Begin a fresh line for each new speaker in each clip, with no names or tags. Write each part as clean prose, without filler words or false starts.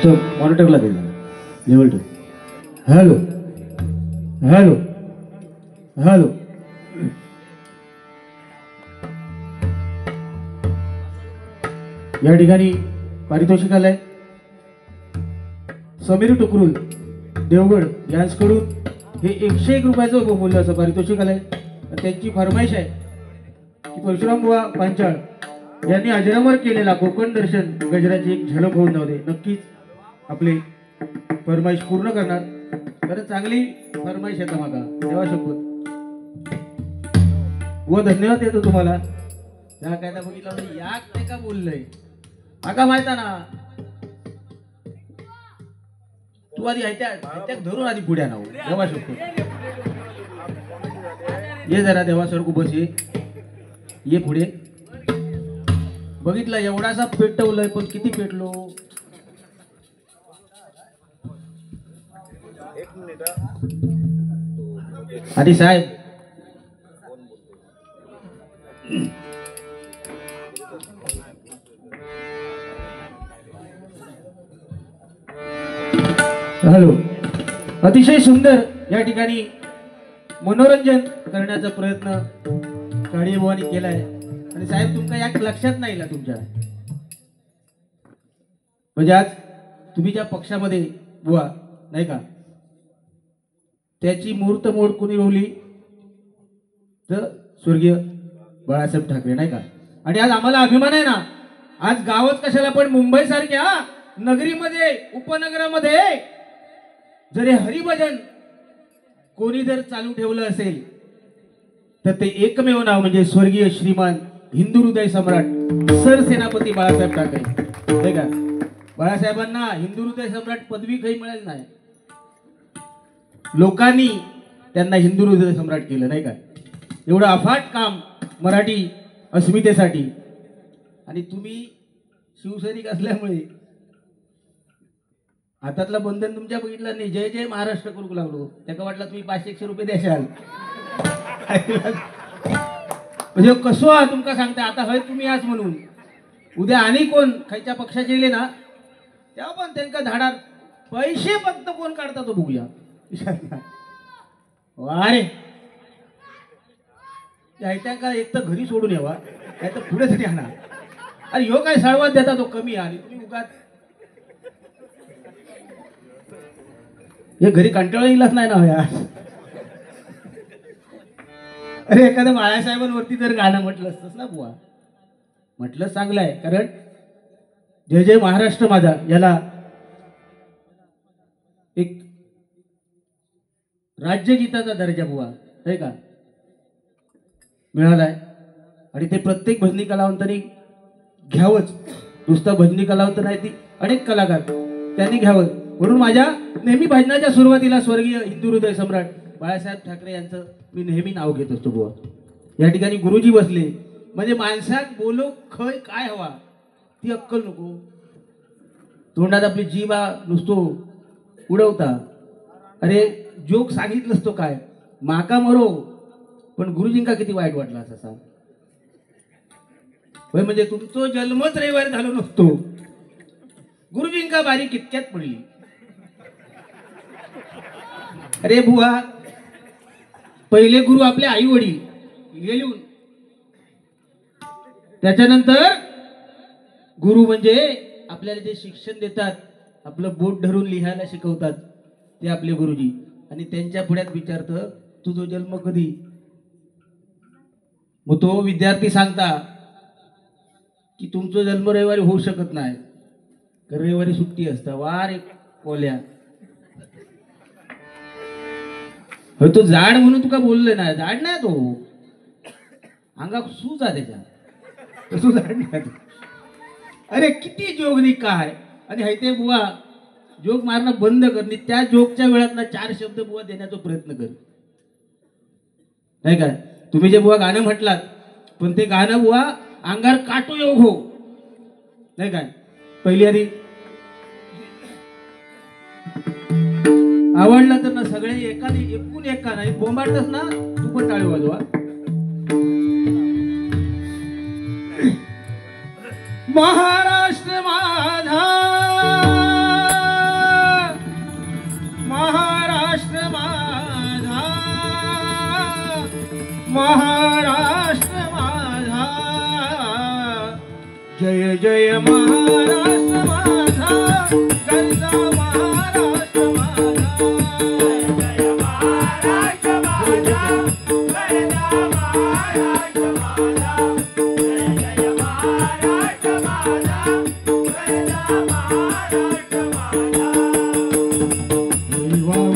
नुसतं मॉनिटरला दे लेवल ठेव. Hello hello hello. या ठिकाणी पारितोषिक आलंय समीर टुकरुल देवगड यांच्याकडून हे 101 रुपयाचं बहुमूल्याचं पारितोषिक आलंय. त्यांची फरमाईश आहे की परशुराम बुवा पांचाळ यांनी अजरामर केलेला कोकण दर्शन गजराची एक झलक होऊन जाऊ दे. नक्कीच आपले फरमाईश पूर्ण करणार. तर चांगली फरमाईश आहे मागा देवा शपथ. व धन्यवाद देतो तुम्हाला. या कायदा बघितला म्हणजे या ते का बोललंय आका माहिती ना. तू आधी ऐत्या धरून आधी पुढे नाव देवा शपथ. ये जरा देवा सर बस ये पुढे. बघितलं एवढासा पेटवलंय पण किती पेटलो. आधी साहेब हॅलो. अतिशय सुंदर या ठिकाणी मनोरंजन करण्याचा प्रयत्न काळी बुवानी केलाय. आणि साहेब तुमका या लक्षात नाही ना तुमच्या म्हणजे आज तुम्ही ज्या पक्षामध्ये बुवा नाही का त्याची मुहूर्त मोड कोणी रोवली तर स्वर्गीय बाळासाहेब ठाकरे नाही का. आणि आज आम्हाला अभिमान आहे ना. आज गावच कशाला पण मुंबई सारख्या नगरीमध्ये उपनगरामध्ये जर हे हरिभजन कोणी जर चालू ठेवलं असेल तर ते एकमेव नाव म्हणजे स्वर्गीय श्रीमान हिंदू हृदय सम्राट सरसेनापती बाळासाहेब ठाकरे नाही का. बाळासाहेबांना हिंदू हृदय सम्राट पदवी काही मिळेल नाही. लोकांनी त्यांना हिंदू हृदय सम्राट केलं नाही का. एवढं अफाट काम मराठी अस्मितेसाठी. आणि तुम्ही शिवसैनिक असल्यामुळे हातातला बंधन तुमच्या बघितलं नाही. जय जय महाराष्ट्र करू लागलो. त्याला वाटलं तुम्ही 500-100 रुपये द्याल. म्हणजे कसं तुमका सांगता आता हय तुम्ही आज म्हणून उद्या आणि कोण खायच्या पक्षाचे गेले ना तेव्हा पण त्यांना धाडात पैसे फक्त कोण काढता तो बघूया. अरे का एक तर घरी सोडून यावा नाही तर पुढे तरी आणा. अरे ह्यो काय साळवात देता तो कमी आणि तुम्ही उगाच हे घरी कंटाळा येईलच नाही ना यार. अरे एखाद्या बाळासाहेबांवरती जर गाणं म्हटलं असतंच ना बुवा म्हटलं चांगलं आहे. कारण जय जय महाराष्ट्र माझा याला एक राज्यगीताचा दर्जा बुवा आहे का मिळालाय. आणि ते प्रत्येक भजनी कलावंतांनी घ्यावंच. नुसतं भजनी कलावंत नाही ती अनेक कलाकार त्यांनी घ्यावं. म्हणून माझ्या नेहमी भजनाच्या सुरुवातीला स्वर्गीय हिंदू हृदय सम्राट बाळासाहेब ठाकरे यांचं मी नेहमी नाव घेत असतो बुवा. या ठिकाणी गुरुजी बसले म्हणजे माणसात बोलो खय काय हवा ती अक्कल नको. तोंडात आपली जीवा नुसतो उडवता. अरे जोक सांगितलंच तो काय माका मरो पण गुरुजींका किती वाईट वाटला असं सांग. म्हणजे तुमचं जन्मच रविवारी झालो नसतो. गुरुजींका बारी कितक्यात पडली. अरे बुवा पहिले गुरु आपले आई वडील गेली. त्याच्यानंतर गुरु म्हणजे आपल्याला जे शिक्षण देतात आपलं बोट धरून लिहायला शिकवतात ते आपले गुरुजी. आणि त्यांच्या पुढ्यात विचारतं तुझा जन्म कधी. मग तो विद्यार्थी सांगता की तुमचं जन्म रविवारी होऊ शकत नाही तर रविवारी सुट्टी असता. वार एक कोल्या तो जाड म्हणून तुका बोलले ना. जाड नाही तो अंगा सूज आहे त्याच्या तू जाड नाही. अरे किती जोगनी काय. आणि हायते बुवा जोग मारणं बंद कर. त्या जोगच्या वेळात ना 4 शब्द बुवा देण्याचा प्रयत्न कर नाही काय. तुम्ही जे बुवा गाणं म्हटलात पण ते गाणं बुवा अंगार काटू योग हो नाही काय. पहिली आधी आवडलं तर ना सगळे एकाने एकूण एका नाही बोंबाटच ना तू पण टाळी वाजवा. महाराष्ट्र माझा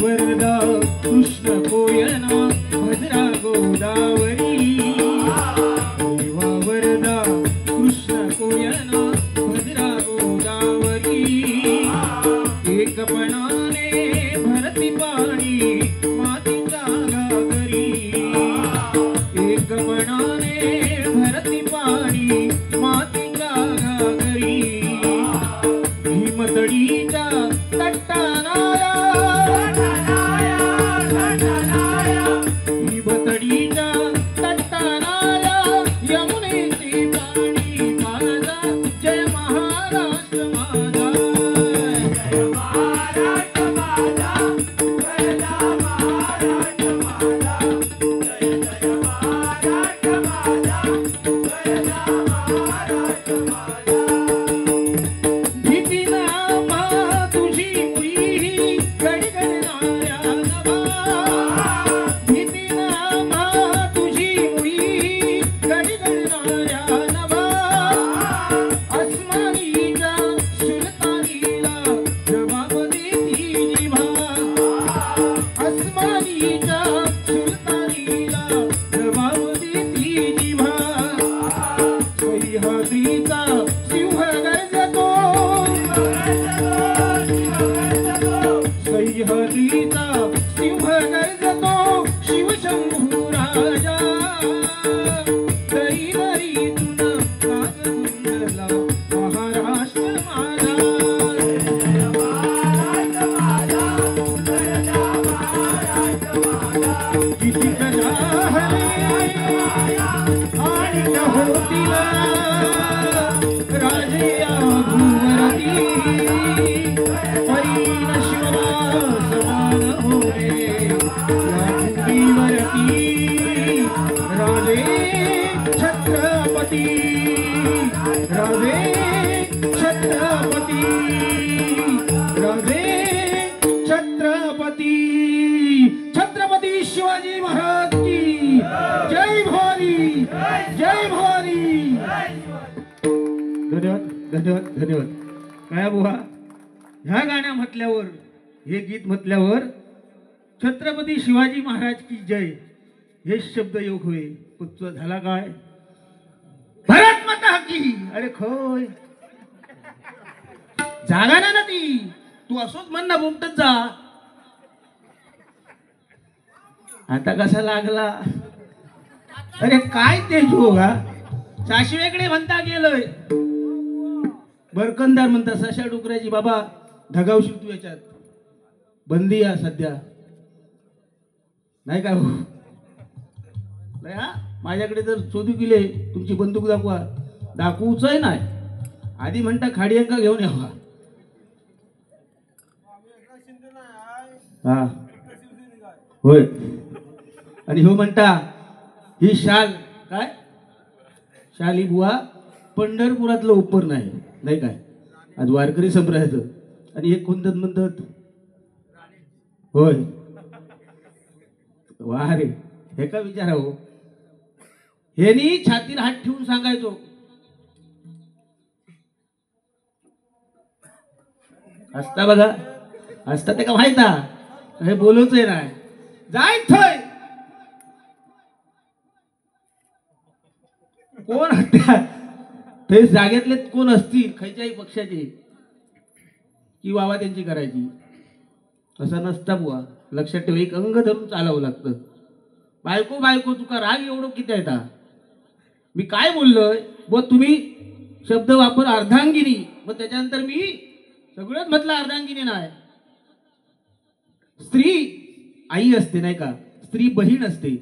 वरदा कृष्ण कोयना भद्रा गोदावरी वरदा कृष्ण कोयना भद्रा गोदावरी एकपणाने भरती पाणी मातीच्या घागरी एकपणाने भरती पाणी मातीच्या घागरी भीमतडीच्या तट्टानाया भीमतडीच्या तट्टानाया यमुनेची पाणी माझा जय महाराष्ट्र माझा जय महाराष्ट्र माझा वरदा महाराष्ट्र माझा जय जय महाराष्ट्र माझा वरदा महाराष्ट्र माझा भीतीना मा तुझी मुई गडगडणाऱ्या नभा भीतीना मा तुझी मुई गडगडणाऱ्या नभा अस्मानीच्या सुलतानीला जबाब देती जिभा अस्मानीच्या सुलतानीला जबाब देती जिभा सह्याद्रीचा सिंह गर्जतो सह्याद्रीचा सिंह गर्जतो शिवशंभू राजा दरी दरीतून नाद गुंजला महाराष्ट्र माझा जय महाराष्ट्र माझा वरदा महाराष्ट्र माझा किती कथा हरे आणि होतील राजे या भूवरती परीन शिवबा समान होरे या भूमीवरती राजे छत्रपती राजे छत्रपती राजे छत्रपती छत्रपती शिवाजी महाराज की जय भवानी जय भवानी धन्यवाद धन्यवाद धन्यवाद काय बुवा ह्या गाण्या म्हटल्यावर हे गीत म्हटल्यावर छत्रपती शिवाजी महाराज की जय हे शब्द योग होय पुत्र झाला काय भारत माता की अरे खोय जागा ना ती तू असोच म्हण ना बोमटत जा आता कसा लागला अरे काय ते जोगा साशवेकडे म्हणता गेलोय बरकंदार म्हणता सशा डुकऱ्याची बाबा धगावशील तू याच्यात बंदी या सध्या नाही का हो माझ्याकडे जर शोधू गेले तुमची बंदूक दाखवा दाखवूच नाही आधी म्हणता खाडी अंका घेऊन यावा हा होय आणि हो म्हणता ही शाल काय शाल ही बुवा पंढरपुरातलं उपर नाही नाही काय आज वारकरी संप्रदायाचं आणि एक कोणतं म्हणतात होय वा रे हे का विचारा हो हेनी छातीला हात ठेवून सांगायचो असता बघा असता ते का माहिता हे बोलूच आहे नाही जाय थय कोण ते जागेतले कोण असतील खयच्याही पक्षाचे की वावा त्यांची करायची असं नसता बुवा लक्षात ठेव एक अंग धरून चालावं लागतं बायको बायको तुका राग एवढं किती येता मी काय बोललोय ब तुम्ही शब्द वापर अर्धांगिनी मग त्याच्यानंतर मी सगळंच म्हटलं अर्धांगिनी नाही स्त्री आई असते नाही का स्त्री बहीण असते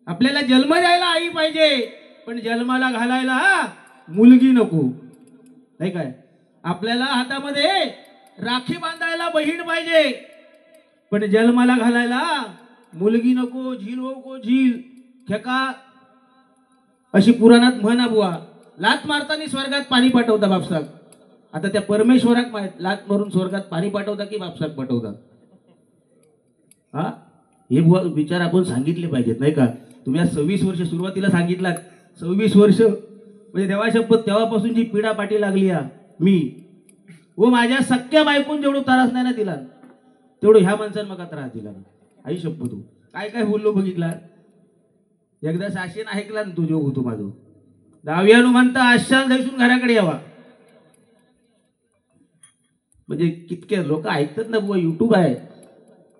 आपल्याला जन्म द्यायला आई पाहिजे पण जन्माला घालायला मुलगी नको नाही काय आपल्याला हातामध्ये राखी बांधायला बहीण पाहिजे पण जन्माला घालायला मुलगी नको झील नको झील खेका अशी पुराणात म्हण बुवा लात मारताना स्वर्गात पाणी पाठवता बापसाक आता त्या परमेश्वराक माहित लात मारून स्वर्गात पाणी पाठवता की बापसाक पाठवता हा हे बुवा विचार आपण सांगितले पाहिजेत नाही का तुम्ही आज 26 वर्ष सुरुवातीला सांगितलात 26 वर्ष म्हणजे देवा शपथ तेव्हापासून जी पिढा पाठी लागली मी व माझ्या सख्या बायकून जेवढं त्रास नाही ना दिला तेवढं ह्या माणसानं मका त्रास दिला ना. आई शपथ हो. काय काय बोललो बघितला. एकदा साशीन ऐकला ना, तो जोग होतो माझो. दहाव्यानु म्हणता आशाल दिसून घराकडे यावा. म्हणजे कितके लोक ऐकतात ना बुवा, युट्यूब आहे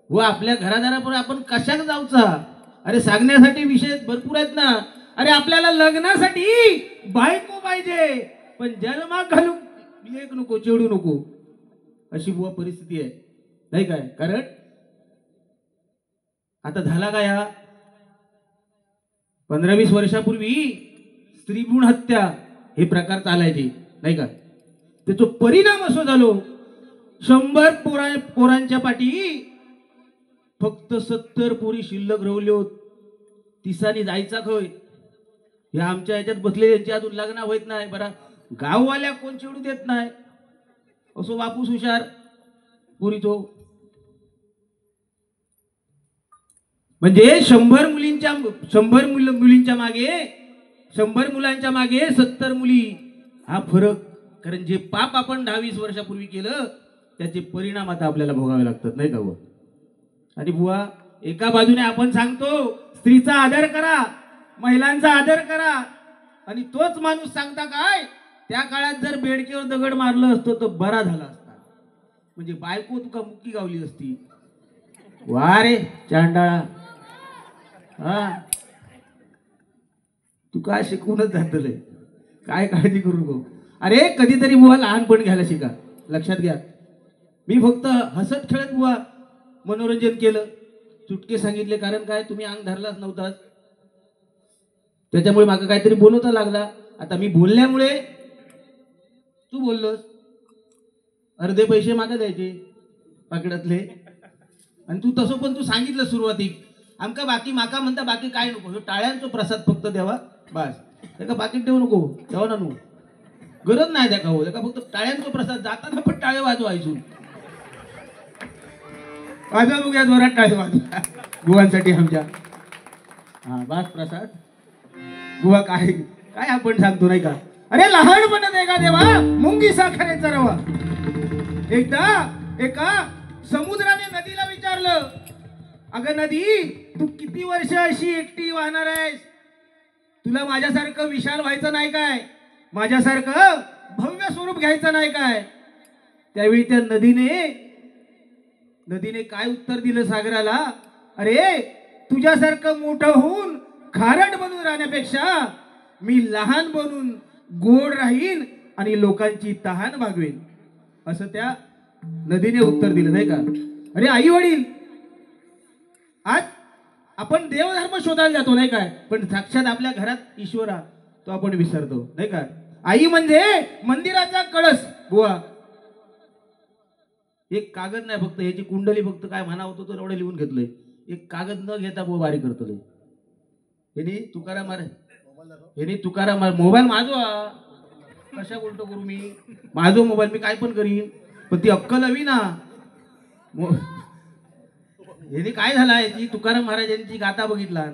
व आपल्या घरादारापुढे आपण कशाला जाऊचा. अरे सांगण्यासाठी विषय भरपूर आहेत ना. अरे आपल्याला लग्नासाठी बायको पाहिजे, पण जन्मा घालू लेक नको, चिडू नको, अशी बुवा परिस्थिती आहे नाही काय. कारण आता झाला का या 15-20 वर्षापूर्वी स्त्री भ्रूण हत्या हे प्रकार चालायचे नाही का. त्याचा परिणाम असो झालो 100 पोरांच्या पाठी फक्त 70 पोरी शिल्लक राहिल्यो. तिसानी जायचा खय. या आमच्या ह्याच्यात बसले यांची अजून लग्न होत नाही. बरा गाववाल्या कोण चिडू देत नाही. असो बापूस हुशार पुरी तो. म्हणजे 100 मुलींच्या 100 मुलींच्या मागे 100 मुलांच्या मागे 70 मुली, हा फरक. कारण जे पाप आपण 10-20 वर्षापूर्वी केलं त्याचे परिणाम आता आपल्याला भोगावे लागतात नाही का बुवा. आणि बुवा एका बाजूने आपण सांगतो स्त्रीचा आदर करा, महिलांचा आदर करा, आणि तोच माणूस सांगता काय त्या काळात जर बेडकेवर दगड मारलं असतो तर बरा झाला असता. म्हणजे बायको तुका मुक्की गावली असती. वा रे चांडाळा, हा तू काय शिकवूनच जातलंय. काय काळजी करू नको. अरे कधीतरी बुवा लहानपण घ्यायला शिका. लक्षात घ्या, मी फक्त हसत खेळत बुवा मनोरंजन केलं, चुटके सांगितले. कारण काय तुम्ही अंग धरलाच नव्हताच, त्याच्यामुळे मागं काहीतरी बोलवता लागला. आता मी बोलल्यामुळे तू बोललोस, अर्धे पैसे मागं द्यायचे पाकिटातले. आणि तू तसं पण तू सांगितलं सुरुवातीक आमका बाकी माका म्हणता बाकी काय नको, टाळ्यांचा प्रसाद फक्त द्यावा बस. त्याका बाकीत ठेवू नको, ठेवा ना नको, गरज नाही त्या हो. त्याका फक्त टाळ्यांचा प्रसाद, जाताना पण टाळे वाजवायचो. वाजवा बघूया जोरात टाळे वाजवा बुवांसाठी आमच्या. हा बस प्रसाद. बुवा काय काय आपण सांगतो नाही का. अरे लहानपण देगा देवा मुंगी साखरेचा रवा. एकदा एका समुद्राने नदीला विचारलं, अगं नदी तू किती वर्ष अशी एकटी वाहणार आहेस. तुला माझ्यासारखं विशाल व्हायचं नाही काय, माझ्यासारखं भव्य स्वरूप घ्यायचं नाही काय. त्यावेळी त्या नदीने काय उत्तर दिलं सागराला, अरे तुझ्यासारखं मोठं होऊन खारट बनून राहण्यापेक्षा मी लहान बनून गोड राहीन आणि लोकांची तहान भागवेन, असं त्या नदीने उत्तर दिलं नाही का. अरे आई वडील, आज आपण देवधर्म शोधायला जातो नाही काय, पण साक्षात आपल्या घरात ईश्वरा तो आपण विसरतो नाही का. आई म्हणजे मंदिराचा कळस. बुवा एक कागद नाही फक्त, याची कुंडली फक्त काय म्हणा होतो तो एवढं लिहून घेतलंय. एक कागद न घेता बुवा बारी करतो. यांनी तुकाराम मार मोबाईल माझो कशा उलटो करू मी, माझो मोबाईल मी काय पण करीन, पण ती अक्कल हवी ना. यांनी काय झाला, याची तुकाराम महाराजांची गाथा बघितला,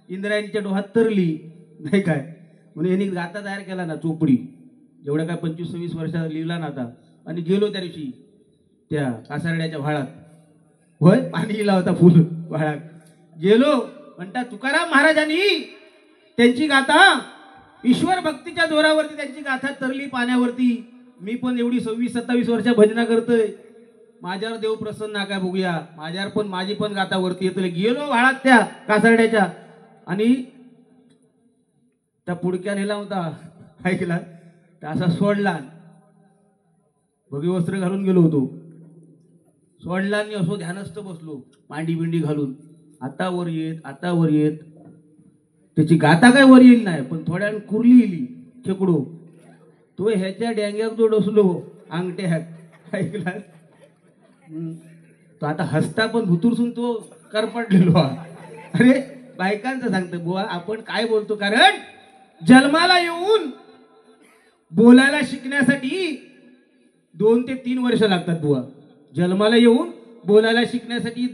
इंद्रायणीच्या डोहात तरली नाही काय, म्हणून यांनी गाथा तयार केला ना चोपडी. जेवढ्या काय 25-26 वर्षात लिहिला ना आता. आणि गेलो त्या दिवशी त्या कासारड्याच्या व्हाळात, होय पाणी गेला होता फुल व्हाळात. गेलो म्हणता तुकाराम महाराजांनी त्यांची गाथा ईश्वर भक्तीच्या जोरावरती त्यांची गाथा तरली पाण्यावरती. मी पण एवढी 26-27 वर्ष भजना करतोय, माझ्यावर देव प्रसन्न काय बघूया, माझ्यावर पण माझी पण गाथा वरती येतले. गेलो व्हाळात त्या कासारड्याच्या, आणि त्या पुडक्या नेला होता ऐकला, असा सोडला, भगवी वस्त्र घालून गेलो होतो, सोडला आणि असो ध्यानस्थ बसलो मांडी बिंडी घालून. आता वर येत त्याची गाथा काय वर येईल नाही, पण थोड्या कुरली येईल खेकडो. तो ह्याच्या डॅंग्याक जो डसलो अंगठ्यात ऐकला, तो आता हसता पण भुतूरसून तो करपडलेलो. अरे बायकांचं सांगतो बुवा आपण काय बोलतो, कारण जन्माला येऊन बोलायला शिकण्यासाठी 2 ते 3 वर्ष लागतात बुवा. जन्माला येऊन बोलायला शिकण्यासाठी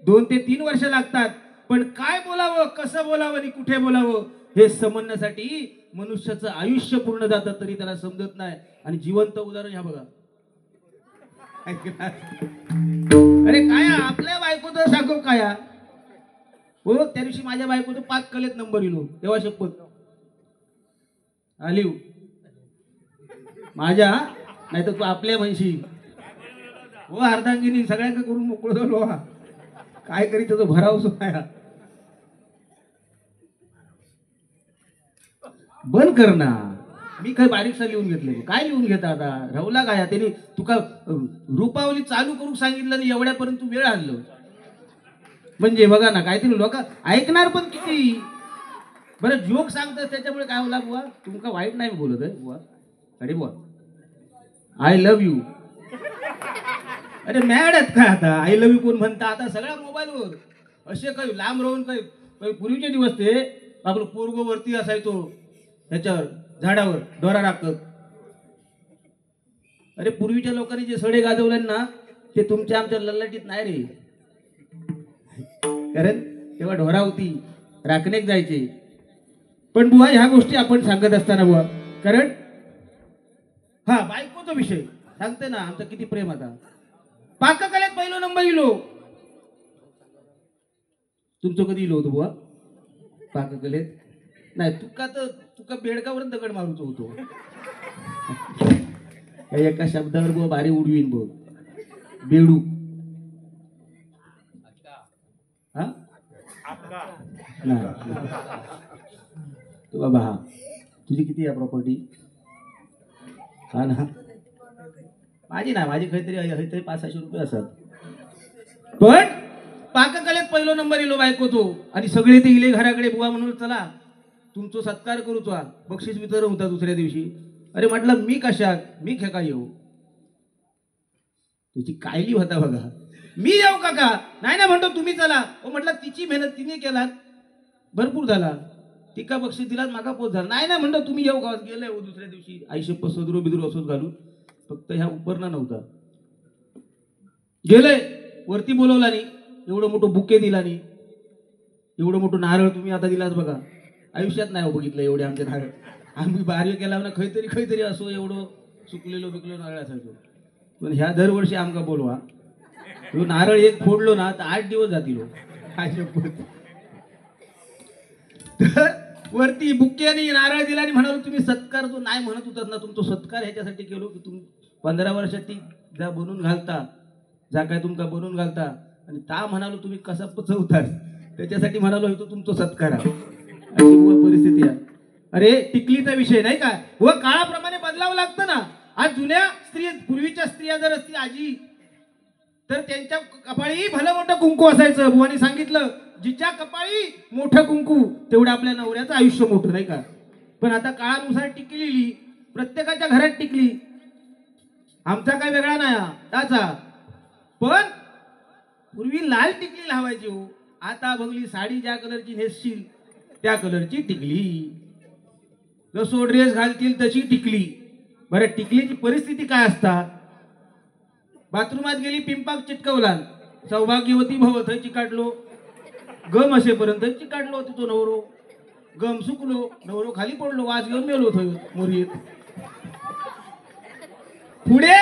2 ते 3 वर्ष लागतात. पण काय बोलावं, कसं बोलावं आणि कुठे बोलावं हे समजण्यासाठी मनुष्याचं आयुष्य पूर्ण जातं तरी त्याला समजत नाही. आणि जिवंत उदाहरण ह्या बघा, अरे काय आपल्या बायकोचं सांगू काय हो, त्या दिवशी माझ्या बायकोचं 5 कलेत नंबर इलो तेव्हा शपथ आलीव माझ्या, नाही तर तू आपल्या म्हणशी हो अर्धांगिनी सगळ्यांना करून मोकळं झालो काय करी त्याचा भराव सुद्धा बंद कर ना. मी काय बारीकसा लिहून घेतले काय लिहून घेता आता राहुला काय त्यांनी तुका रूपावली चालू करून सांगितलं नाही एवढ्यापर्यंत तू वेळ आणलो म्हणजे बघा ना काहीतरी लोक ऐकणार पण किती बरं जोक सांगतात त्याच्यामुळे काय होला बुवा तुमका वाईट नाही बोलत आहे बुवा अरे बुवा आय लव्ह यू अरे मॅड आहेत का आता आय लव्ह यू कोण म्हणता आता सगळ्या मोबाईलवर असे काही लांब राहून काही पूर्वीचे दिवस ते आपलं पोरगो वरती असायचो त्याच्यावर झाडावर दोरा राखत अरे पूर्वीच्या लोकांनी जे सडे गाजवले ना ते तुमच्या आमच्या लल्लाटीत नाही रे कारण तेव्हा ढोरा होती राखण्यात जायचे पण बुवा ह्या गोष्टी आपण सांगत असताना बुवा कारण हा बायकोचा विषय सांगते ना आमचं किती प्रेम आता पाककलेत पहिलो नंबर इलो तुमचं कधी इलो होतो बुवा पाककलेत नाही तुका बेडकावर दगड मारूच होतो एका शब्दावर बुवा भारी उडवीन बघ बेडू हा तू बाबा हा तुझी किती आहे प्रॉपर्टी हा ना माझी ना माझी काहीतरी 500-600 रुपये असतात पण पाककलेत पहिलो नंबर इलो बायको तो आणि सगळे ते इले घराकडे बुवा म्हणून चला तुमचा सत्कार करू तो बक्षीस वितरण होता दुसऱ्या दिवशी अरे म्हटलं मी कशात मी खेका येऊ तुझी कायली होता बघा मी येऊ काका नाही ना म्हणतो तुम्ही चला म्हटलं तिची मेहनत तिने केलात भरपूर झाला तिका बक्षीस दिलात मागा पोच झाला नाही ना म्हणतो तुम्ही येऊ का गेलाय दुसऱ्या दिवशी आईशे सदरो बिदरो असोच घालून फक्त ह्या उपरणा नव्हता गेलंय वरती बोलवला नाही एवढं मोठं बुके दिला नाही एवढं मोठं नारळ तुम्ही आता दिलाच बघा आयुष्यात नाही बघितलं एवढे आमचे नारळ आम्ही बाहेर केला ना खैतरी असो एवढं सुकलेलो बिकलेलो नारळ असायचो पण ह्या दरवर्षी आमका बोलवा तो नारळ एक फोडलो ना तर 8 दिवस जातील वरती बुक्क्याने नारळ दिला आणि म्हणालो तुम्ही सत्कार जो नाही म्हणत होतात ना तुमचा सत्कार ह्याच्यासाठी केलो की तुम्ही 15 वर्षात ती जा बनवून घालता जा काय तुमका बनवून घालता आणि ता म्हणालो तुम्ही कसा पचवता त्याच्यासाठी म्हणालो तो तुमचा सत्कार आहे अशी परिस्थिती आहे अरे टिकलीचा विषय नाही का व काळाप्रमाणे बदलावं लागतं ना आज जुन्या स्त्री पूर्वीच्या स्त्रिया जर असतील आजी तर त्यांच्या कपाळी भलं मोठं कुंकू असायचं बुवानी सांगितलं जिच्या कपाळी मोठं कुंकू तेवढं आपल्या नवऱ्याचं आयुष्य मोठं नाही का पण आता काळानुसार टिकलेली प्रत्येकाच्या घरात टिकली आमचा काय वेगळा नाही त्याचा पण पूर्वी लाल टिकली लावायची हो आता बघली साडी ज्या कलरची नेसशील त्या कलरची टिकली जसो ड्रेस घालतील तशी टिकली बरं टिकलीची परिस्थिती काय असतात बाथरूमात गेली पिंपाक चिटकवला सौभाग्यवती भव थंय चिकाटलो गम असेपर्यंत चिकाटलो तिथं नवरो गम सुकलो नवरो खाली पडलो वास घेऊन मेलो थंय मोरीत पुढे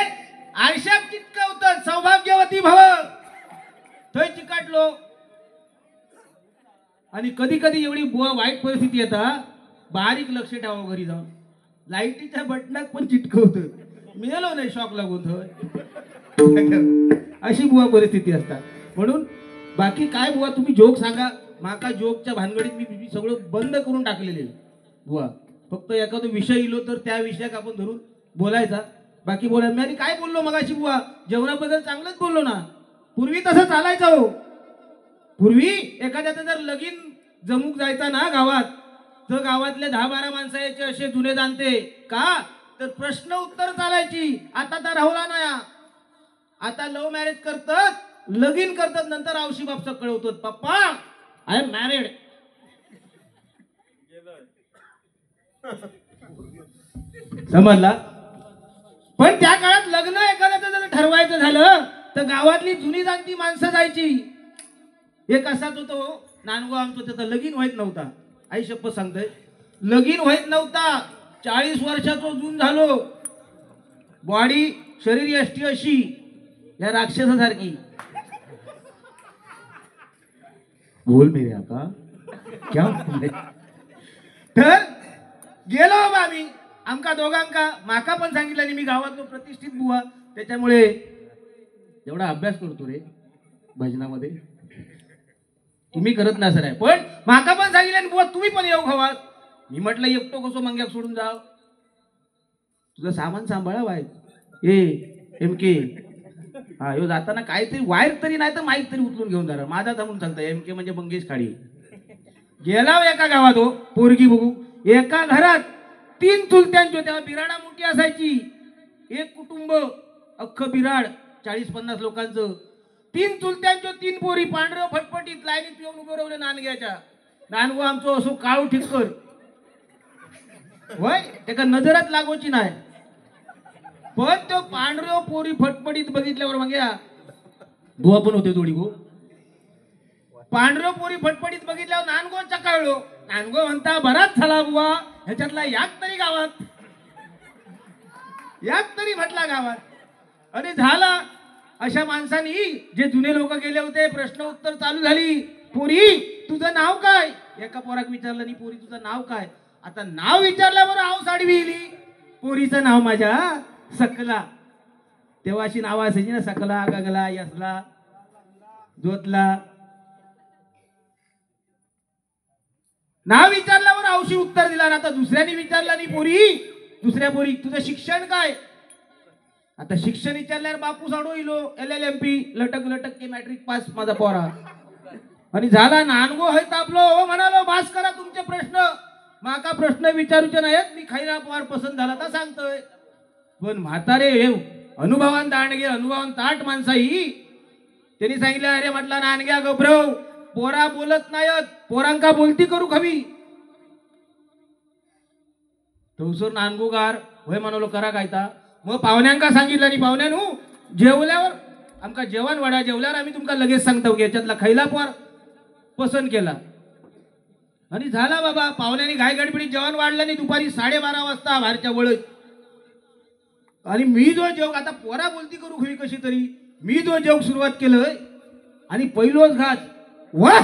आयशाक चिटकवतात सौभाग्यवती भव थंय चिकाटलो आणि कधी कधी एवढी बुवा वाईट परिस्थिती येतात बारीक लक्ष ठेवा घरी जाऊन लाईटीच्या बटनात पण चिटकवत मिळालो नाही शॉक लागून अशी बुवा परिस्थिती असतात म्हणून बाकी काय बुवा तुम्ही जोक सांगा माका जोकच्या भानगडीत मी सगळं बंद करून टाकलेले बुवा फक्त एखादा विषय इलो तर त्या विषयात आपण धरून बोलायचा बाकी बोलायचं मी काय बोललो मगाशी बुवा जेवणाबद्दल चांगलंच बोललो ना पूर्वी तसं चालायचं हो पूर्वी एखाद्याचं जर लगीन जमूक जायचा ना गावात तर गावातले 10-12 माणसं यायचे असे जुने जाणते का तर प्रश्न उत्तर चालायची आता तर राहुला नाही आता लव्ह मॅरेज करतात लगीन करतात नंतर आवशी बापसा कळवतात पप्पा आय एम मॅरिड समजला पण त्या काळात लग्न एखाद्याचं जर ठरवायचं झालं तर गावातली जुनी जाणती माणसं जायची एक असाच होतो नानगो आमचं त्याचा लगीन व्हायच नव्हता आई शप्पथ सांगतोय लगीन व्हायच नव्हता 40 वर्षाचं जून झालो बॉडी शरीर यष्टी अशी या राक्षसासारखी.
बोल मेरे आका क्या बोलले?
तर गेलो बाबा आम्ही. आमका दोघांका माका पण सांगितलं आणि मी गावातलो प्रतिष्ठित बुवा, त्याच्यामुळे एवढा अभ्यास करतो रे भजनामध्ये. तुम्ही करत ना सर आहे, पण माका पण सांगितलं आणि बुवा तुम्ही पण येऊ खावा. मी म्हटलं एकटो कसो मंग्याक सोडून जाव. तुझं सामान सांभाळा बाय. एम के हा ह्यो जाताना काहीतरी वायर तरी नाही तर माईक तरी उचलून घेऊन जाणार. माझा थांबून सांगता एम के म्हणजे मंगेश काळी. गेला एका गावात हो पोरगी बघू. एका घरात 3 चुलत्यांची, तेव्हा बिराडा मोठी असायची. एक कुटुंब अख्खं बिराड 40-50 लोकांचं. 3 चुलत्यांच्या 3 पोरी पांढऱ्या फटफटीत लाईनीत येऊन उभं राहिले नानग्याच्या. नानगो आमचो असो काळू ठिक्कर होय, त्याका नजरात लागोची नाही. पण तो पांढऱ्या पोरी फटफटीत बघितल्यावर मग या बुवा पण होते थोडी गो. पांढऱ्या पोरी फटफटीत बघितल्यावर नानगो चकाळलो. नानगो म्हणता बराच झाला बुवा, ह्याच्यातला याक तरी गावात, याक तरी म्हटला गावात. आणि झाला अशा माणसांनी, जे जुने लोक गेले होते, प्रश्न उत्तर चालू झाली. पोरी तुझं नाव काय? एका पोराक विचारलं नाही, पोरी तुझं नाव काय? आता नाव विचारल्यावर आव साडी विहिली. पोरीचं नाव माझ्या सकला. तेव्हा अशी नावं असायची ना, सकला, गगला, यसला, जोतला. नाव विचारल्यावर औशी उत्तर दिला. आता दुसऱ्याने विचारला नाही, पोरी दुसऱ्या पोरी तुझं शिक्षण काय? आता शिक्षण विचारल्यावर बापू साडो इलो LLMP लटक लटक के मॅट्रिक पास माझा पोरा. आणि झाला नानगो है तापलो. हो म्हणालो बास करा तुमचे प्रश्न, माका प्रश्न विचारूचे नाहीत. मी खैरा पवार पसंत झाला तर सांगतोय. पण म्हातारे हे अनुभवान दांडगे, अनुभवान ताट माणसा ही, त्यांनी सांगितलं अरे म्हटलं नानग्या गभरव, पोरा बोलत नाहीत, पोरांका बोलती करू खवी. तवसर नानगोगार होय म्हणालो करा कायता. मग पाहुण्यांका सांगितलं आणि पाहुण्यानु जेवल्यावर आमका जेवण वाढा, जेवल्यावर आम्ही तुमका लगेच सांगतो की याच्यातला खैला पोर पसंत केला. आणि झाला बाबा, पाहुण्यांनी घाई गडबडीत जेवण वाढलं आणि दुपारी 12:30 वाजता बाहेरच्या वळत. आणि मी जो जेवण, आता पोरा बोलती करू खवी कशी तरी, मी जो जेवण सुरुवात केलं आणि पहिलोच घात, वा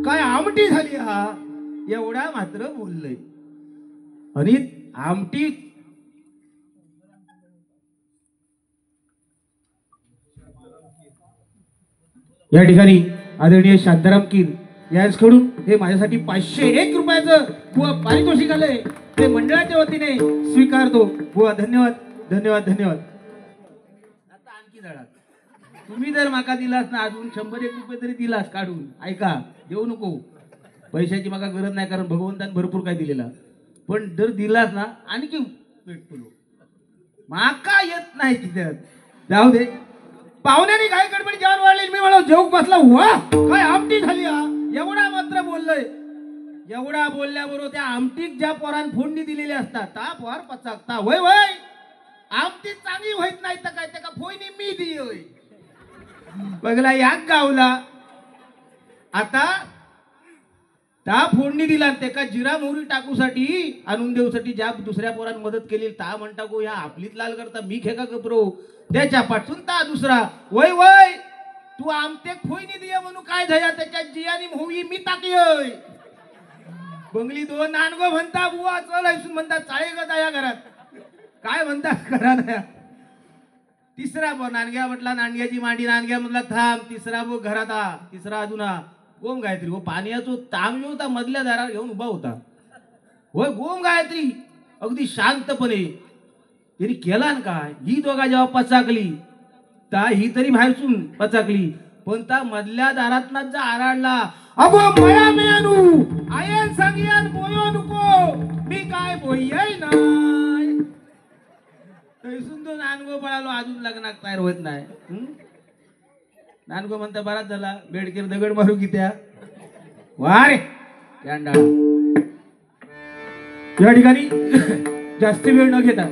काय आमटी झाली हा, एवढा मात्र बोललंय. आणि आमटी या ठिकाणी आदरणीय शांताराम कीर यांच्याकडून हे माझ्यासाठी 501 रुपयाचं बुवा पारितोषिक आलंय, ते मंडळाच्या वतीने स्वीकारतो. बुवा धन्यवाद धन्यवाद धन्यवाद. आता आणखी जळा, तुम्ही जर माका दिलास ना अजून 100-1 रुपये तरी दिलास काढून, ऐका देऊ नको, पैशाची माका गरज नाही, कारण भगवंताने भरपूर काय दिलेला. पण जर दिलास ना आणखी पेट फुलो, माका येत नाही तिथे, जाऊ दे. पाहुण्याने काय गडबडी जेवण वाढले, मी म्हणलो जेवूक बसला, वा काय आमटी झाली हा, एवढा मात्र बोललोय. एवढा बोलल्याबरोबर त्या आमटीत ज्या पोरान फोडणी दिलेली असतात ता पोर पचाकता. वय वय आमटी चांगली होत नाही तर काय त्या फोडणी मी दिली बघला याक गावला. आता ता फोडणी दिला त्याका जिरा मोहरी टाकूसाठी आणून देऊसाठी ज्या दुसऱ्या पोरान मदत केली ता म्हणता गो ह्या आपलीच लाल करता मी खेका गपरो त्याच्या पाठून ता दुसरा. वय वय तू आमते फोडणी दिया म्हणून काय झाया, त्याच्या जियानी मोहरी मी टाकली. बंगली 2 नानगो म्हणता बुवा चल ऐसून म्हणता चाळे गदा या घरात, काय म्हणता करा ना. तिसरा बो नानग्या म्हटला, नानग्याची मांडी, नानग्या म्हटला थांब. तिसरा बो घरात आ, तिसरा अजून गोम गायत्री हो पाण्याचो तांब होता, मधल्या दारात घेऊन उभा होता. होय गोम गायत्री अगदी शांतपणे त्यांनी केला ना काय. ही दोघा जेव्हा पचाकली ता ही तरी बाहेरसून पचाकली, पण ता मधल्या दारातनाच जा आराडला, अगो मया मेनू आयन सांगियान बोयो नको, मी काय बोयय नाही. तैसून तो नानगो पळालो, अजून लग्नात तयार होत नाही. नानगो म्हणता बराच झाला, बेडकेर दगड मारू की त्या वारे या ठिकाणी जास्त वेळ न घेता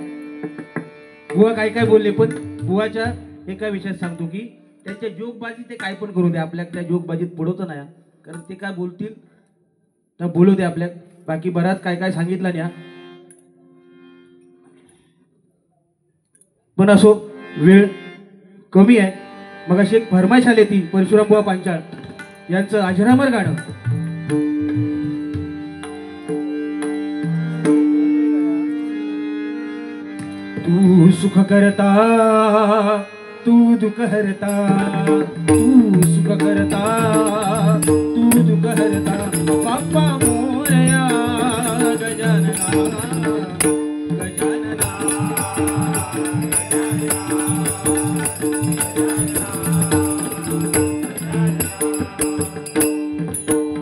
बुवा काय काय बोलले, पण बुवाच्या एका विषयात सांगतो की त्यांच्या जोगबाजी ते काय पण करू दे, आपल्या त्या जोगबाजीत पडवतो नाही, कारण ते काय बोलतील तर बोलू दे आपल्यात. बाकी बराच काय काय सांगितलं नाही, पण असो वेळ कमी आहे. मग अशी एक फरमाईश आली ती परशुराम बुवा पांचाळ यांचं अजरामर गाणं. तू सुख करता तू दुःख हरता, तू सुख करता तू दुःख हरता, बाप्पा मोरया गजानना गजानना.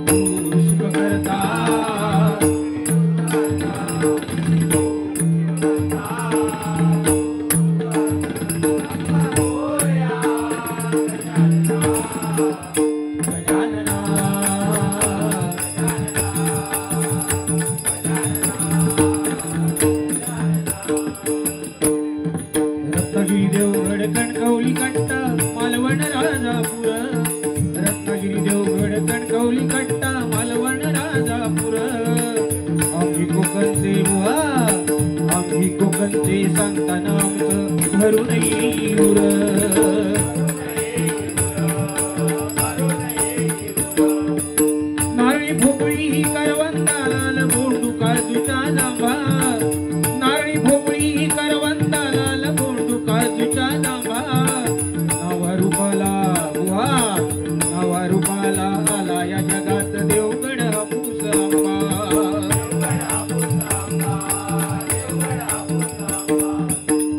तू सुख करता रत्नागिरी देवगड कणकवली कट्टा मालवण राजापूर, रत्नागिरी देवगड कणकवली कट्टा मालवण राजापूर. आम्ही कोकणचे बुवा आम्ही कोकणचे सांगताना आमचं भरून येऊर. नारळी भोपळी करवंदा लाल बोंडू काजूचा जांभा, नारळी भोपळी करवंदा लाल बोंडू काजूचा जांभा. नावा रूपाला बुवा नावा रूपाला आला या जगात देवगड हापूस आंबा.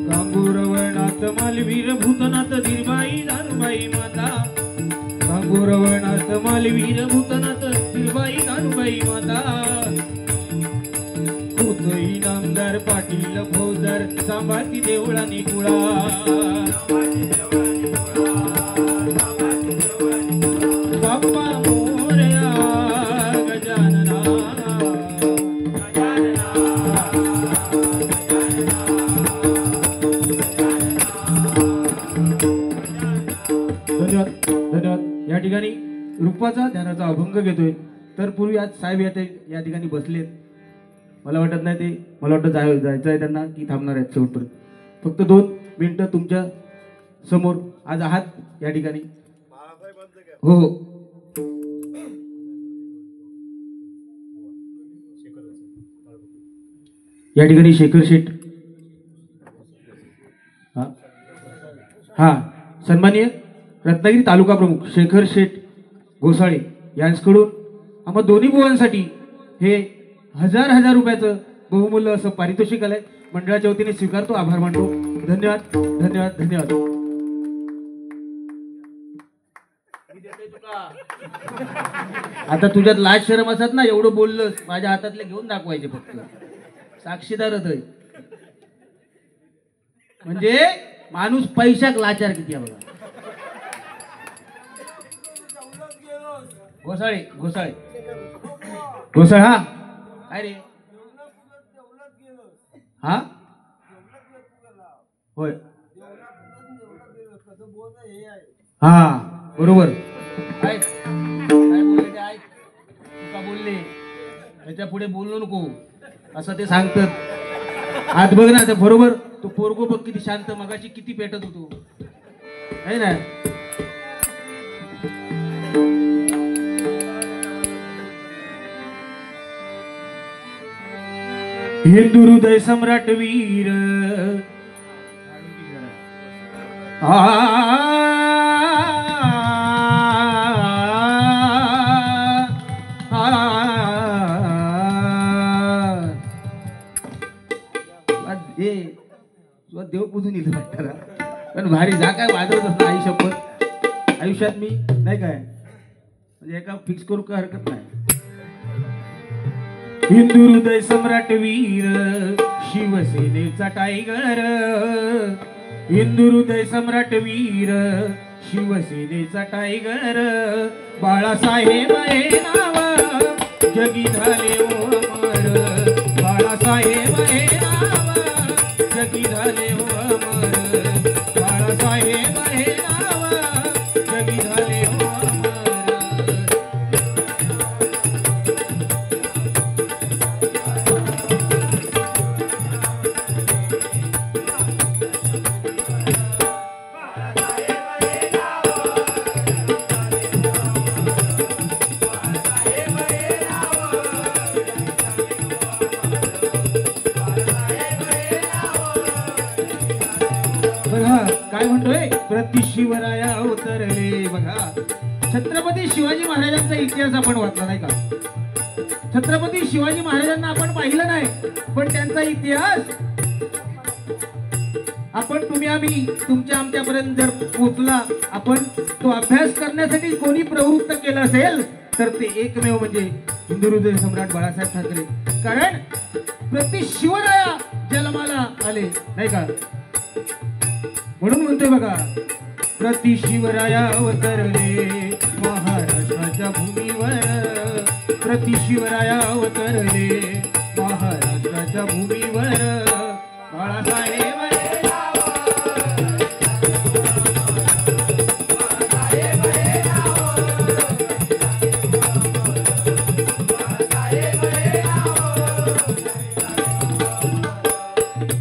गांगुरवनाथ मालवीर भूतनाथ धीरबाई दानुबाई माता, गांगुरवनाथ मालवीर भूतनाथ धीरबाई दानुबाई माता. खोतई नामदार पाटील फौजदार सांभाळती देवळानी कुळा, बाप्पा मोरया गजानना धन्यवाद धन्यवाद. या ठिकाणी रूपाचा ध्यानाचा अभंग घेतोय. तर पूर्वी आज साहेब या ठिकाणी बसलेत. मला वाटत नाही ते मला वाटतं जायचं आहे त्यांना की थांबणार आहेत शेवटपर्यंत. फक्त 2 मिनिटं तुमच्या समोर आज आहात या ठिकाणी. हो हो या ठिकाणी शेखर शेठ हा सन्माननीय रत्नागिरी तालुका प्रमुख शेखर शेठ घोसाळे यांच्याकडून आम्हा दोन्ही बुवांसाठी हे हजार रुपयाचं बहुमूल्य असं पारितोषिक आलंय. मंडळाच्या वतीने स्वीकारतो, आभार मानतो. धन्यवाद धन्यवाद धन्यवाद. आता तुझ्यात लाज शरम असत ना, एवढं बोललंस माझ्या हातातले घेऊन दाखवायचे फक्त साक्षीदारच आहे. म्हणजे माणूस पैशाक लाचार किती आहे बघा. घोसाळे घोसाळे घोसाळ हा काय रे हा होय हा बरोबर. काय बोलले ते ऐक, का बोलले त्याच्या पुढे बोललो नको असं ते सांगतात. आज बघ ना ते बरोबर. तो पोरगो बघ किती शांत, मगाशी किती पेटत होतो आहे ना. हिंदू हृदय सम्राट वीर देव पुजून येईल पण भारी जा काय वाजवत असणार. आई शपथ आयुष्यात मी नाही काय म्हणजे एका फिक्स करू काय हरकत नाही. हिंदू हृदय सम्राट वीर शिवसेनेचा टायगर, हिंदू हृदय सम्राट वीर शिवसेनेचा टायगर. बाळासाहेब हे नाव जगी झाले ओ अमर, बाळासाहेब हे नाव जगी झाले ओ अमर, बाळासाहेब हे नाव जगी झाले ओ अमर. प्रति शिवराया अवतरले. बघा छत्रपती शिवाजी महाराजांचा इतिहास आपण वाचला नाही का? छत्रपती शिवाजी महाराजांना आपण पाहिलं नाही, पण त्यांचा इतिहास आपण तुम्ही आम्ही तुमच्या आमच्यापर्यंत जर पोहोचला, आपण तो अभ्यास करण्यासाठी कोणी प्रवृत्त केलं असेल तर ते एकमेव म्हणजे हिंदू हृदय सम्राट बाळासाहेब ठाकरे. कारण प्रति शिवराया जन्माला आले नाही का? म्हणून म्हणतोय बघा, प्रति शिवराया अवतरले महाराष्ट्राच्या भूमीवर, प्रति शिवराया अवतरले महाराष्ट्राच्या भूमीवर. बाळासाहेब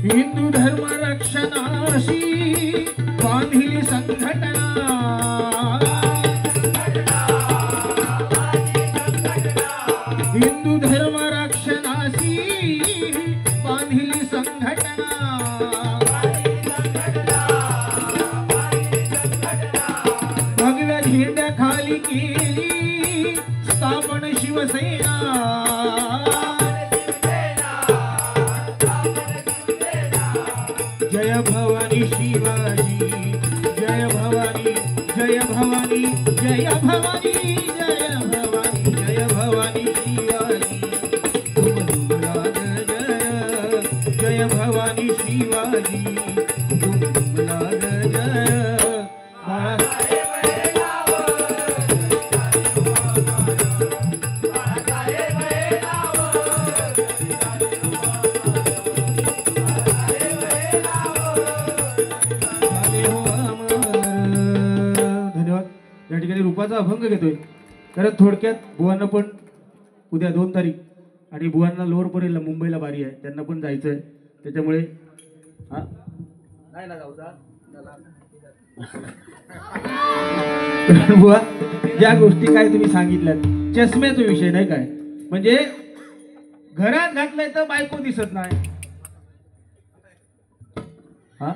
हिंदू धर्म रक्षणाशी बांधिली संघटना, हिंदू धर्म रक्षणाशी बांधिली संघटना, भगव्या झेंड्याखाली केली स्थापन शिवसेना. जय भवानी शिवाजी, जय भवानी, जय भवानी, जय भवानी, जय भवानी, जय भवानी शिवाजी. तुम दुमलाग जय, जय भवानी शिवाजी, तुम दुमलाग जय. या ठिकाणी रूपाचा अभंग घेतोय. कारण थोडक्यात बुवांना पण उद्या 2 तारीख आणि बुवांना लोअर परेलला मुंबईला बारी आहे, त्यांना पण जायचं आहे. त्याच्यामुळे नाही ना जाऊचा बुवा ज्या गोष्टी काय तुम्ही सांगितल्यात, चष्म्याचा विषय नाही काय, म्हणजे घरात घातलंय तर बायको दिसत नाही. हा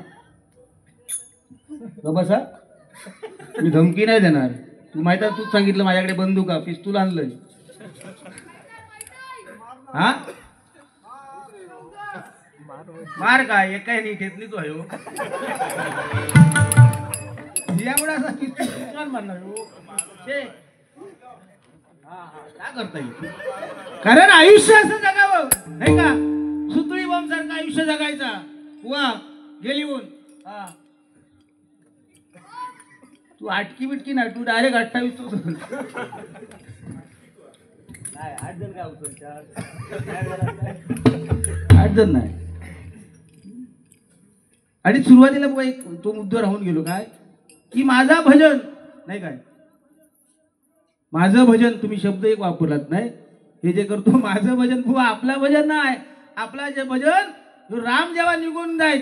बसा, मी धमकी नाही देणार. तू माहिती आहे, तूच सांगितलं माझ्याकडे बंदूक आहे, पिस्तूल आणलंय. हा मार काय एकाही नाही घेतली तो आहे एवढा असा पिस्तूल मारणार काय करता येईल. कारण आयुष्य असं जगावं नाही का? सुतळी बॉम्ब सारखं आयुष्य जगायचा. वा गेली होऊन हा तू आटकी बिटकी ना, तू डायरेक्ट 28 तो नाही 8 जण काय होतं 8 जण नाही. आणि सुरुवातीला बघा एक तो मुद्दा राहून गेलो काय की माझा भजन नाही काय, माझं भजन तुम्ही शब्द एक वापरलात नाही. हे जे करतो माझं भजन बुवा आपला भजन नाही. आपला जे भजन राम जेव्हा निघून जाईल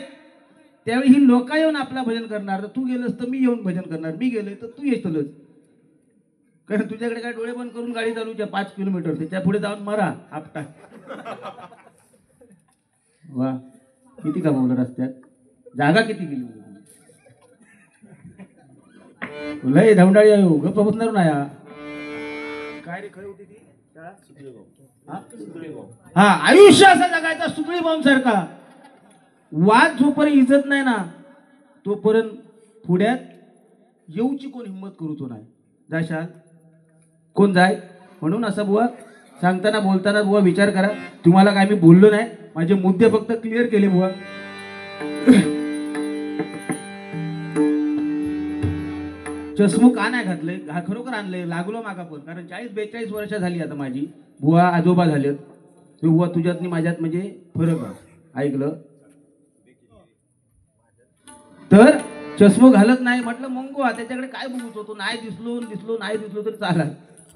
त्यावेळी ही लोक येऊन आपला भजन करणार. तर तू गेलस तर मी येऊन भजन करणार, मी गेलोय तर तू येतलच. कारण तुझ्याकडे काय डोळे बंद करून गाडी चालूच्या 5 किलोमीटर त्याच्या पुढे जाऊन मरा आपटा. वा किती कमावलं रस्त्यात, जागा किती गेली. लय धवडाळी आहे गप्प बसणार नाही. काय रे खरी होती ती हा आयुष्य असं जगायचा सुतळी बॉम्ब सारखा. वाद जोपर्यंत इज्जत नाही ना तोपर्यंत पुढ्यात येऊची कोण हिंमत करू तो नाही. जाशाल कोण जाय. म्हणून असं बुवा सांगताना बोलताना बुवा विचार करा. तुम्हाला काय मी बोललो नाही, माझे मुद्दे फक्त क्लिअर केले बुवा. चष्मो का नाही घातलंय, खरोखर आणलंय, लागलो मागा पण. कारण 40-42 वर्ष झाली आता माझी. बुवा आजोबा झालेत. बुवा तुझ्यात आणि माझ्यात म्हणजे फरक आहे. ऐकलं तर चष्मो घालत नाही म्हटलं मंगो त्याच्याकडे काय बघूच होतो. नाही दिसलो नाही दिसलो तरी चालत.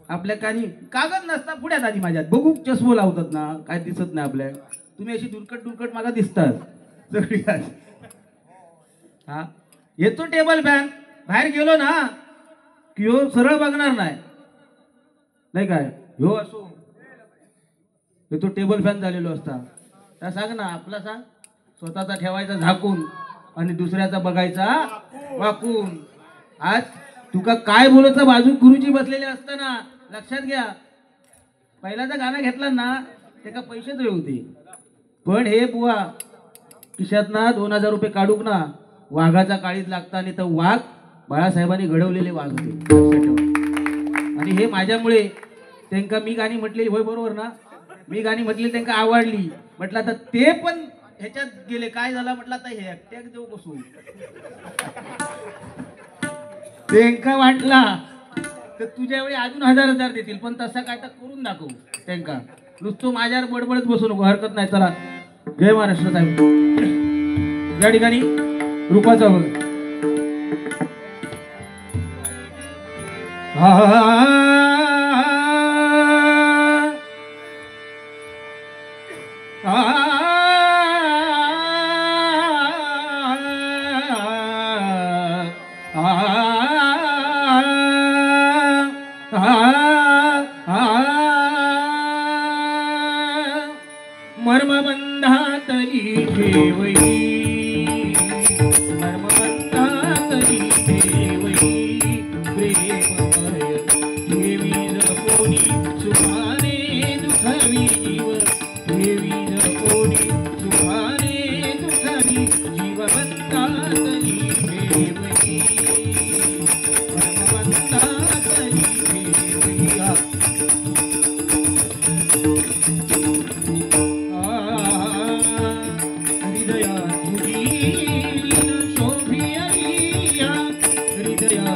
आपल्या काही कागद नसता पुढ्यात आधी माझ्यात बघू चष्मो लावतात ना, काय दिसत नाही आपल्या. तुम्ही अशी दुर्कट मला दिसतात सगळी. हा येतो टेबल फॅन, बाहेर गेलो ना की ह्यो सरळ बघणार नाही काय. ह्यो असो येतो टेबल फॅन झालेलो असता. त्या सांग ना आपला सांग स्वतःचा ठेवायचा झाकून. आणि दुसऱ्याचा बघायचा वाकून. आज तुका काय बोलायचं, बाजू गुरुजी बसलेले असताना लक्षात घ्या. पहिल्याचा गाणं घेतला ना त्याका पैसे तरी होते, पण हे बुवा खिशात ना 2000 रुपये काढूक ना वाघाचा काळीत लागता, आणि तर वाघ बाळासाहेबांनी घडवलेले वाघ होते, लक्षात ठेवा. आणि हे माझ्यामुळे त्यांना मी गाणी म्हटलेली होय, बरोबर ना, मी गाणी म्हटली त्यांना आवडली, म्हटलं आता ते पण ह्याच्यात गेले. काय झालं म्हटलं आता हे एकट्याक देऊ बसू. त्यांका वाटला तर तुझ्या वेळी अजून 1000 देतील, पण तसं काय तर करून दाखवू त्यांका. नुसतं माझ्यावर बडबडत बसू नको, हरकत नाही. चला, जय महाराष्ट्र साहेब. या ठिकाणी रूपाचा बघ. मर्मबंधातली ठेवई, मर्मबंधातली ठेवई, प्रेममय देवी जपोनी सुखाने दुखवी जीव, देवी जपोनी सुखाने दुखवी जीव, बंधातली ठेवई, मर्मबंधातली ठेवई.
Hare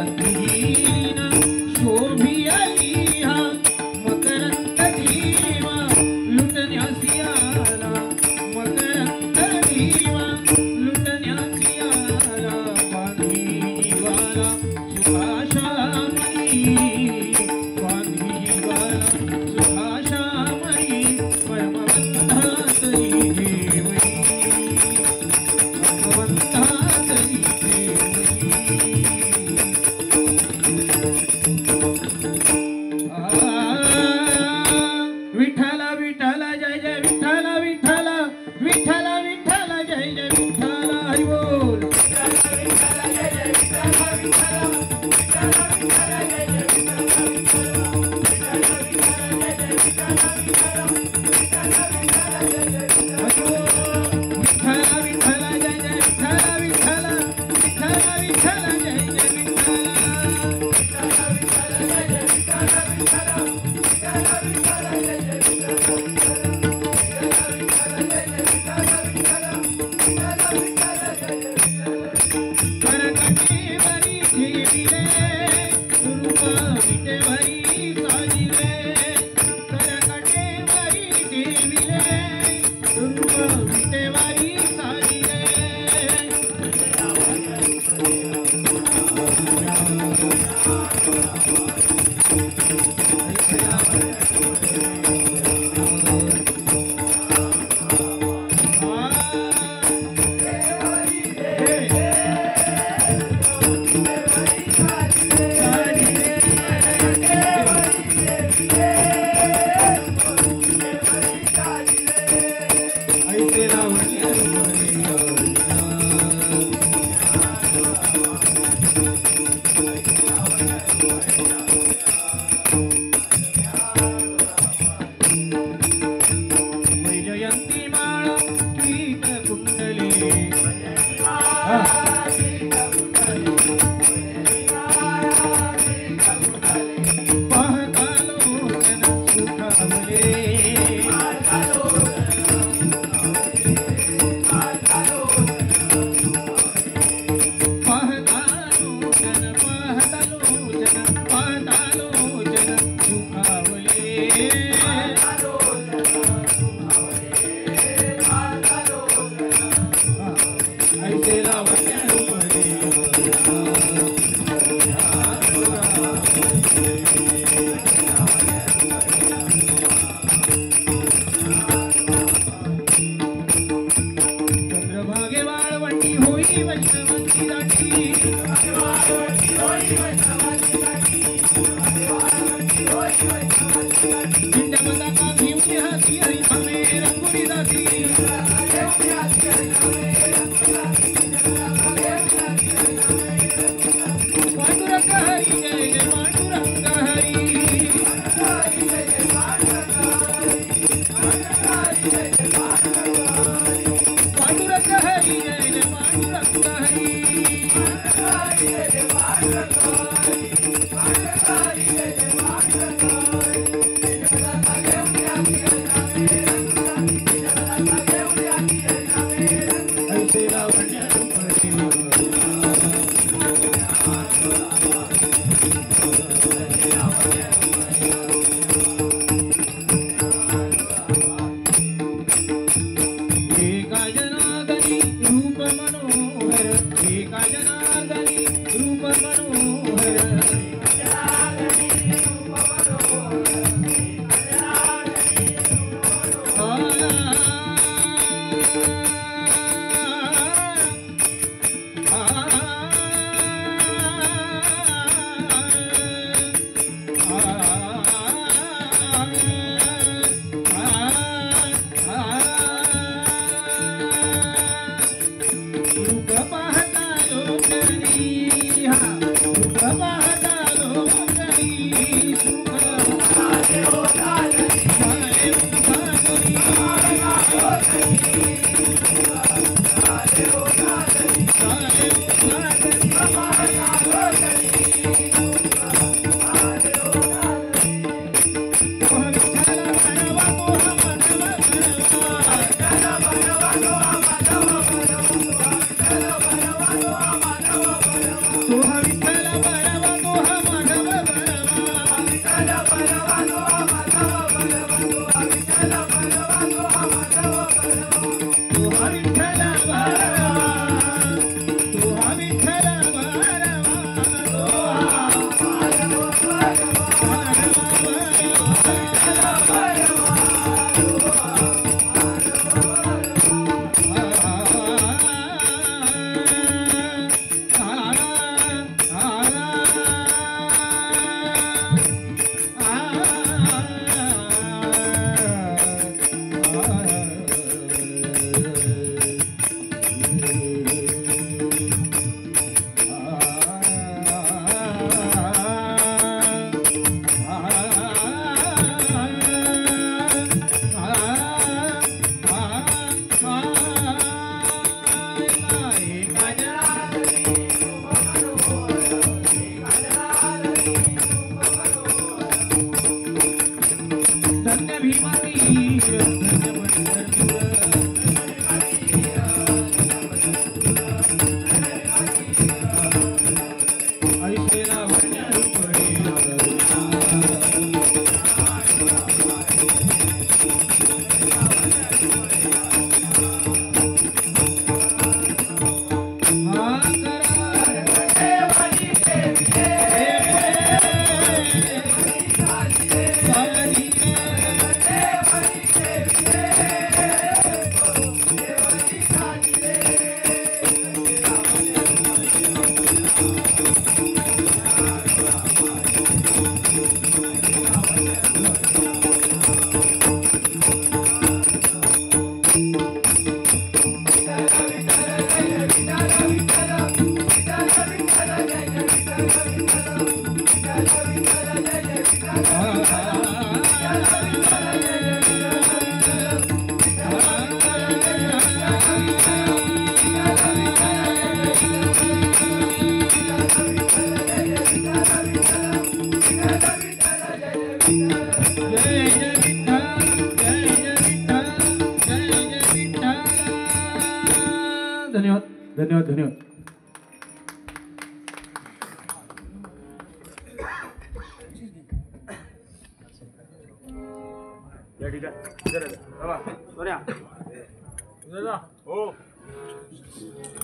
धन्यवाद धन्यवाद धन्यवाद.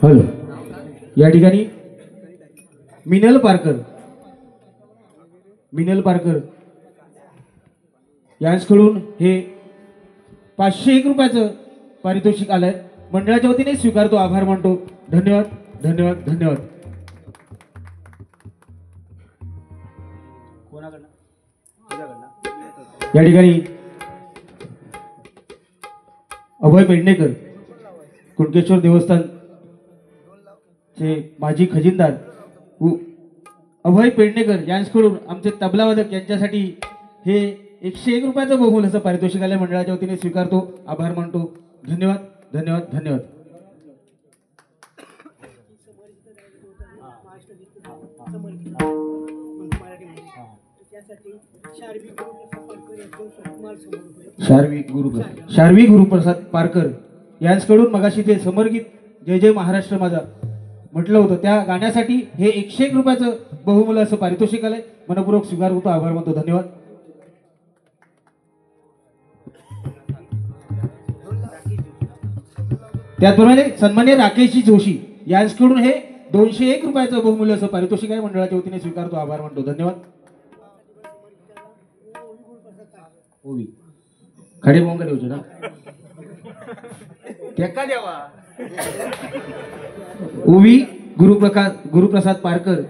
हॅलो, या ठिकाणी मिनल पारकर यांच्याकडून हे 501 रुपयाचं पारितोषिक आलंय. मंडळाच्या वतीने स्वीकारतो, आभार मानतो. धन्यवाद धन्यवाद धन्यवाद. या ठिकाणी अभय पेडणेकर, कुणकेश्वर देवस्थान चे माजी खजिनदार अभय पेडणेकर यांच्याकडून आमचे तबलावादक यांच्यासाठी हे 101 रुपयाचं बहुमूल्य असं पारितोषिक आलंय. मंडळाच्या वतीने स्वीकारतो, आभार मानतो. धन्यवाद धन्यवाद धन्यवाद.
समर्पित मराठीमध्ये त्यासाठी
शार्वी गुरुप्रसाद पारकर यांच्याकडून मगाशी जे समर्गित जय जय महाराष्ट्र माझा म्हटलं होतं त्या गाण्यासाठी हे 101 रुपयाचं बहुमूल्य असं पारितोषिक आलंय. मनपूर्वक स्वीकार होतो, आभार मानतो, धन्यवाद. त्याचप्रमाणे सन्मान्य राकेशजी जोशी यांच्याकडून हे 201 रुपयाचं बहुमूल्य असं पारितोषिक आहे. मंडळाच्या वतीने स्वीकारतो, आभार मानतो, धन्यवाद. ओवी खडे बोंगडे होते ना
टेका द्यावा.
ओवी गुरुप्रसाद पारकर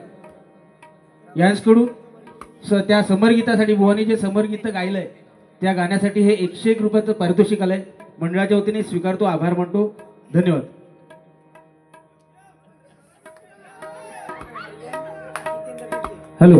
यांच्याकडून त्या समरगीतासाठी बुवानी जे समरगीत गायलंय त्या गाण्यासाठी हे 101 रुपयाचं पारितोषिक आलंय. मंडळाच्या वतीने स्वीकारतो, आभार मानतो, धन्यवाद. हॅलो.